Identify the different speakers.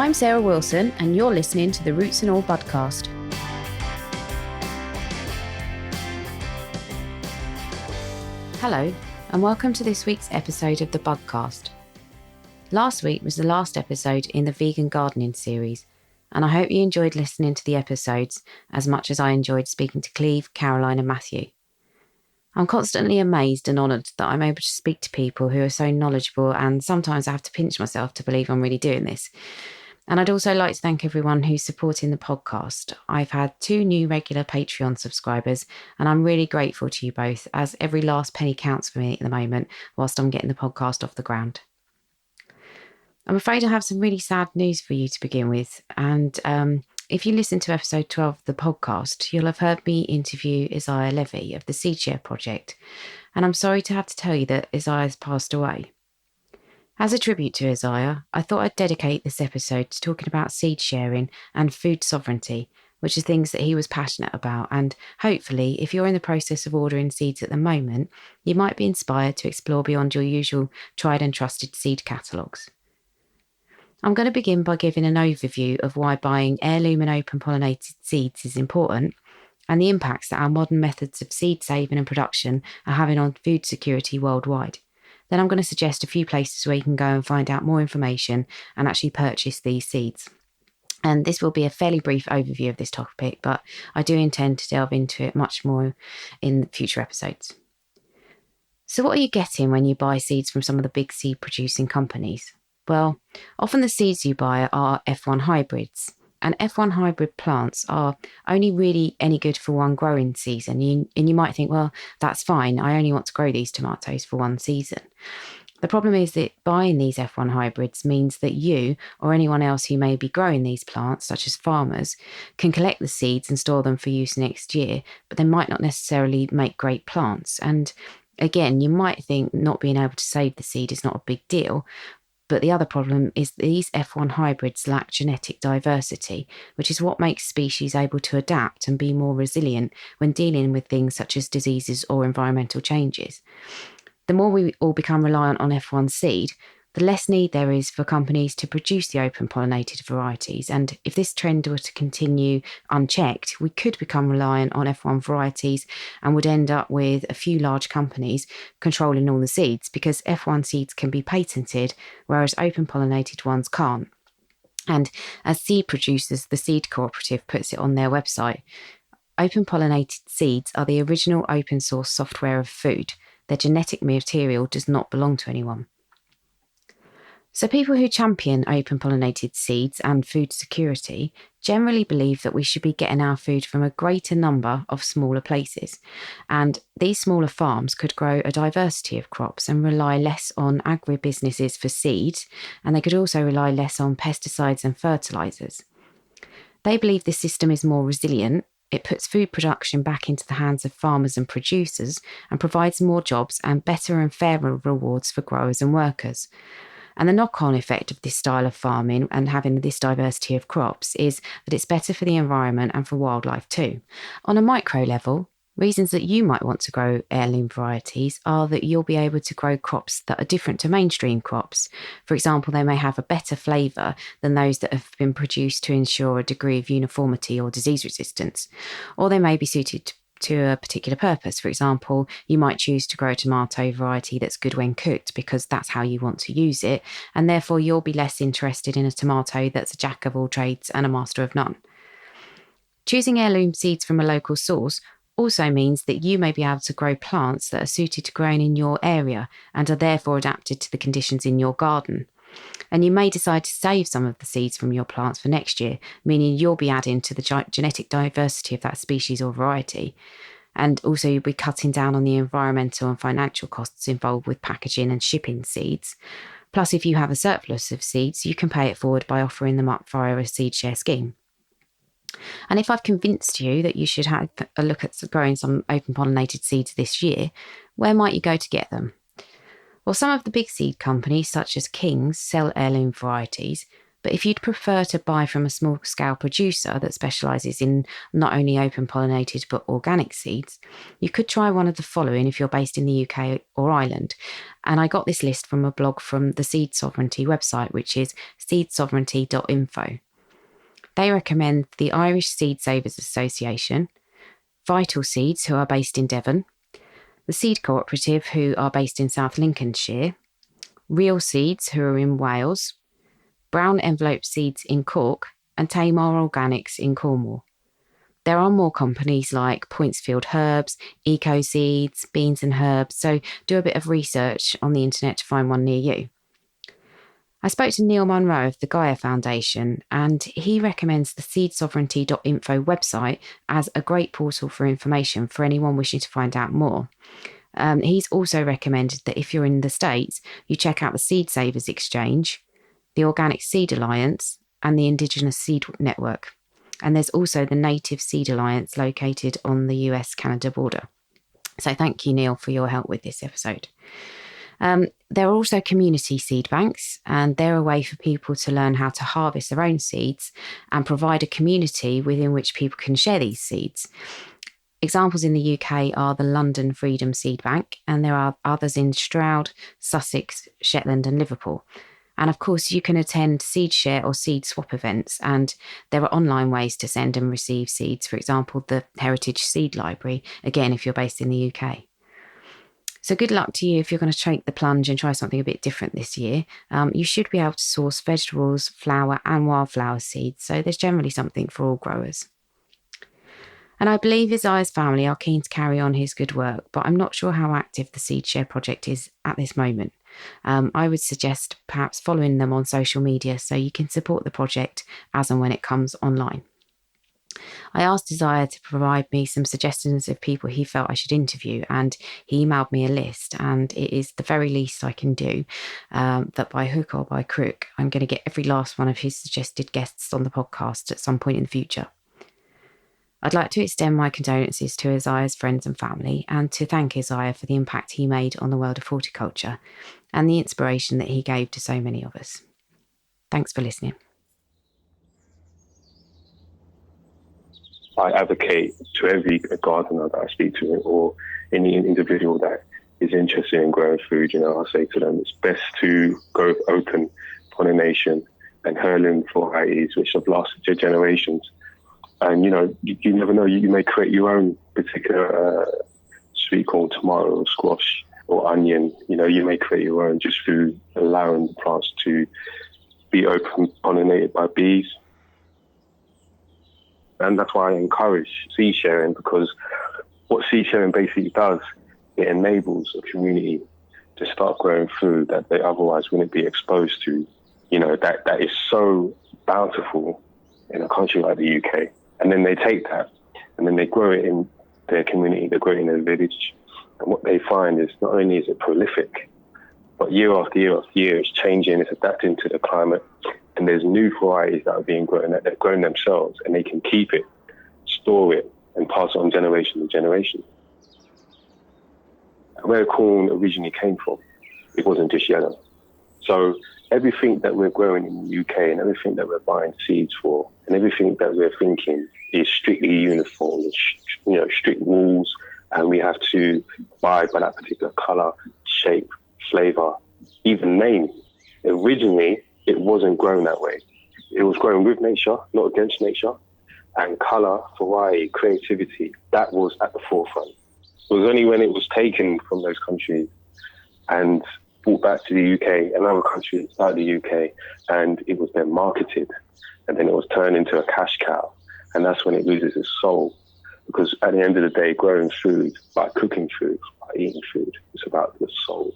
Speaker 1: I'm Sarah Wilson, and you're listening to the Roots and All podcast. Hello, and welcome to this week's episode of the Budcast. Last week was the last episode in the vegan gardening series, and I hope you enjoyed listening to the episodes as much as I enjoyed speaking to Cleve, Caroline and Matthew. I'm constantly amazed and honoured that I'm able to speak to people who are so knowledgeable, and sometimes I have to pinch myself to believe I'm really doing this. And I'd also like to thank everyone who's supporting the podcast. I've had 2 new regular Patreon subscribers, and I'm really grateful to you both, as every last penny counts for me at the moment whilst I'm getting the podcast off the ground. I'm afraid I have some really sad news for you to begin with, and if you listen to episode 12 of the podcast, you'll have heard me interview Esiah Levy of the Seed Share Project, and I'm sorry to have to tell you that Esiah has passed away. As a tribute to Esiah, I thought I'd dedicate this episode to talking about seed sharing and food sovereignty, which are things that he was passionate about, and hopefully, if you're in the process of ordering seeds at the moment, you might be inspired to explore beyond your usual tried and trusted seed catalogues. I'm going to begin by giving an overview of why buying heirloom and open pollinated seeds is important, and the impacts that our modern methods of seed saving and production are having on food security worldwide. Then I'm going to suggest a few places where you can go and find out more information and actually purchase these seeds. And this will be a fairly brief overview of this topic, but I do intend to delve into it much more in future episodes. So what are you getting when you buy seeds from some of the big seed producing companies? Well, often the seeds you buy are F1 hybrids. And F1 hybrid plants are only really any good for one growing season. And you might think, well, that's fine. I only want to grow these tomatoes for one season. The problem is that buying these F1 hybrids means that you or anyone else who may be growing these plants, such as farmers, can collect the seeds and store them for use next year, but they might not necessarily make great plants. And again, you might think not being able to save the seed is not a big deal. But the other problem is these F1 hybrids lack genetic diversity, which is what makes species able to adapt and be more resilient when dealing with things such as diseases or environmental changes. The more we all become reliant on F1 seed, the less need there is for companies to produce the open pollinated varieties. And if this trend were to continue unchecked, we could become reliant on F1 varieties and would end up with a few large companies controlling all the seeds, because F1 seeds can be patented, whereas open pollinated ones can't. And as seed producers, the Seed Cooperative puts it on their website, open pollinated seeds are the original open source software of food. Their genetic material does not belong to anyone. So people who champion open pollinated seeds and food security generally believe that we should be getting our food from a greater number of smaller places. And these smaller farms could grow a diversity of crops and rely less on agribusinesses for seeds, and they could also rely less on pesticides and fertilisers. They believe this system is more resilient. It puts food production back into the hands of farmers and producers and provides more jobs and better and fairer rewards for growers and workers. And the knock-on effect of this style of farming and having this diversity of crops is that it's better for the environment and for wildlife too. On a micro level, reasons that you might want to grow heirloom varieties are that you'll be able to grow crops that are different to mainstream crops. For example, they may have a better flavour than those that have been produced to ensure a degree of uniformity or disease resistance, or they may be suited to a particular purpose. For example, you might choose to grow a tomato variety that's good when cooked because that's how you want to use it, and therefore you'll be less interested in a tomato that's a jack of all trades and a master of none. Choosing heirloom seeds from a local source also means that you may be able to grow plants that are suited to growing in your area and are therefore adapted to the conditions in your garden. And you may decide to save some of the seeds from your plants for next year, meaning you'll be adding to the genetic diversity of that species or variety. And also you'll be cutting down on the environmental and financial costs involved with packaging and shipping seeds. Plus, if you have a surplus of seeds, you can pay it forward by offering them up via a seed share scheme. And if I've convinced you that you should have a look at growing some open pollinated seeds this year, where might you go to get them? Well, some of the big seed companies, such as King's, sell heirloom varieties, But if you'd prefer to buy from a small-scale producer that specialises in not only open pollinated but organic seeds, you could try one of the following if you're based in the UK or Ireland. And I got this list from a blog from the Seed Sovereignty website, which is seedsovereignty.info. They recommend the Irish Seed Savers Association, Vital Seeds, who are based in Devon, the Seed Cooperative, who are based in South Lincolnshire, Real Seeds, who are in Wales, Brown Envelope Seeds in Cork, and Tamar Organics in Cornwall. There are more companies like Pointsfield Herbs, Eco Seeds, Beans and Herbs, so do a bit of research on the internet to find one near you. I spoke to Neil Munro of the Gaia Foundation, and he recommends the seedsovereignty.info website as a great portal for information for anyone wishing to find out more. He's also recommended that if you're in the States, you check out the Seed Savers Exchange, the Organic Seed Alliance, and the Indigenous Seed Network. And there's also the Native Seed Alliance located on the US-Canada border. So thank you, Neil, for your help with this episode. There are also community seed banks, and they're a way for people to learn how to harvest their own seeds and provide a community within which people can share these seeds. Examples in the UK are the London Freedom Seed Bank, and there are others in Stroud, Sussex, Shetland and Liverpool. And of course, you can attend seed share or seed swap events, and there are online ways to send and receive seeds, for example, the Heritage Seed Library, again, if you're based in the UK. So good luck to you if you're going to take the plunge and try something a bit different this year. You should be able to source vegetables, flower and wildflower seeds, so there's generally something for all growers. And I believe Esiah's family are keen to carry on his good work, but I'm not sure how active the Seed Share project is at this moment. I would suggest perhaps following them on social media so you can support the project as and when it comes online. I asked Esiah to provide me some suggestions of people he felt I should interview, and he emailed me a list, and it is the very least I can do, that by hook or by crook, I'm going to get every last one of his suggested guests on the podcast at some point in the future. I'd like to extend my condolences to Esiah's friends and family, and to thank Esiah for the impact he made on the world of horticulture and the inspiration that he gave to so many of us. Thanks for listening.
Speaker 2: I advocate to every gardener that I speak to, or any individual that is interested in growing food, I say to them, it's best to go with open pollination and heirloom varieties which have lasted generations. And, you never know, you may create your own particular sweet corn, tomato, squash or onion. You may create your own just through allowing the plants to be open pollinated by bees. And that's why I encourage seed sharing, because what seed sharing basically does, it enables a community to start growing food that they otherwise wouldn't be exposed to, that is so bountiful in a country like the UK. And then they take that and then they grow it in their community, they grow it in their village. And what they find is not only is it prolific, but year after year after year, it's changing, it's adapting to the climate. And there's new varieties that are being grown, that they've grown themselves, and they can keep it, store it, and pass it on generation to generation. Where corn originally came from, it wasn't just yellow. So everything that we're growing in the UK and everything that we're buying seeds for and everything that we're thinking is strictly uniform, strict rules, and we have to buy by that particular colour, shape, flavour, even name. Originally, it wasn't grown that way. It was grown with nature, not against nature. And colour, variety, creativity, that was at the forefront. It was only when it was taken from those countries and brought back to the UK and other countries like the UK, and it was then marketed, and then it was turned into a cash cow. And that's when it loses its soul. Because at the end of the day, growing food, by cooking food, by eating food, it's about the soul.